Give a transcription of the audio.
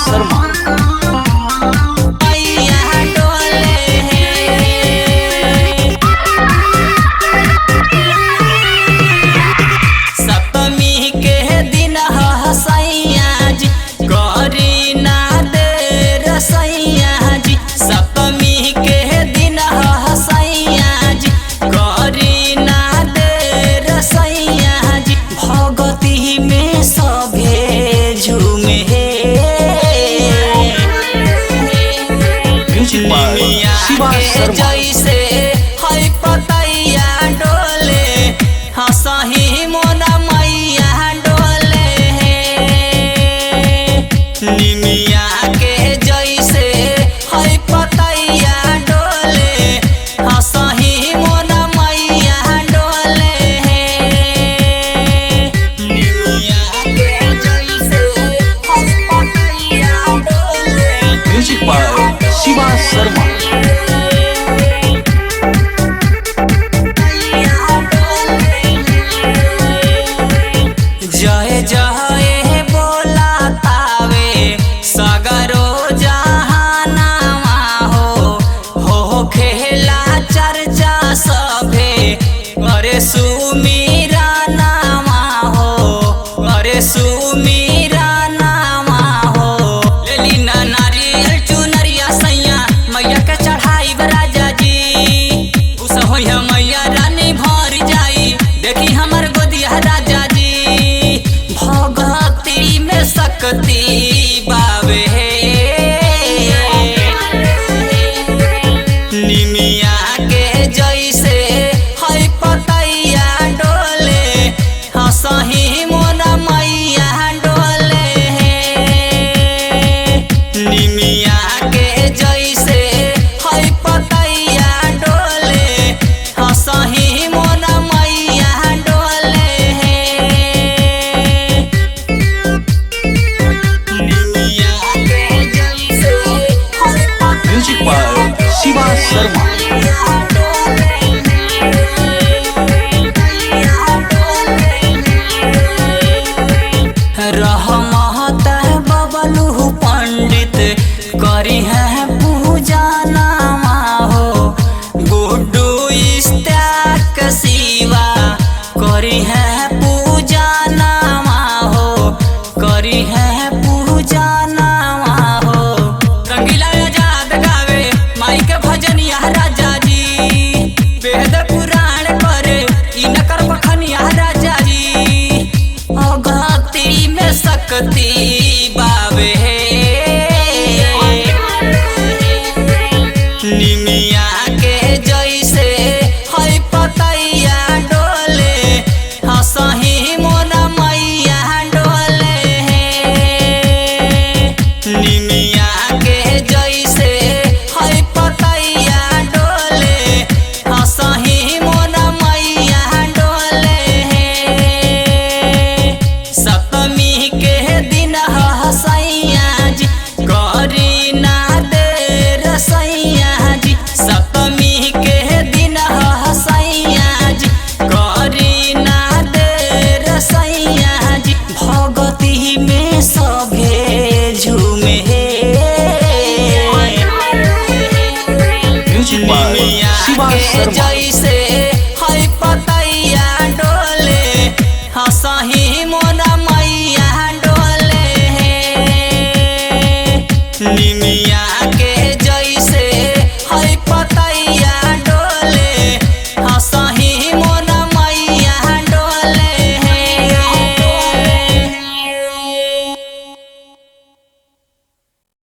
शर्मा। जैसे है पतैया डोले हंसही मोरा मैया डोले निमिया के जैसे है पतैया डोले हंसही मोरा मैया डोले निमिया के जैसे है पतैया डोले। Music by Shiva Sharma. जय जय बोला तावे सगरो जहानामा हो खेला चर्चा सभे अरे सुमीरा नामा हो अरे सुमीरा नामा हो लेली ना नारियल चुनरिया सैया मैया के चढ़ाई राजा जी उस होइया मैया रानी भर जाई देखी हमर गोदिया राजा जी भगती में सकती बावे निमिया के जैसे है पतैया डोले हंसही मोरा मैया डोले निमिया के जैसे है पतैया डोले हंसही मोरा मैया डोले। Music by Shiva Sharma. रहमत बबलू पंडित करी है पूजा नामा हो गुड्डू इस्ताक शिवा करी है पूजा नामा हो करी है पूजा नामा हो रंगीला आजाद गावे माई के भजनिया राजा जी वेद पुराण करे इनकर बखनिया राजा जी भक्ति में सकती बावे निमिया के जैसे है पतैया डोले हंसही मोरा मैया डोले निमिया के जैसे है पतैया डोले हंसही मोरा मैया डोले। सप्तमी के दिन हसैया जी करी ना देर सैया जी सप्तमी के दिन हसैया जी करी ना देर सैया जी भगती में सभे झूमे म्यूजिक बाय शिवा शर्मा। जैसे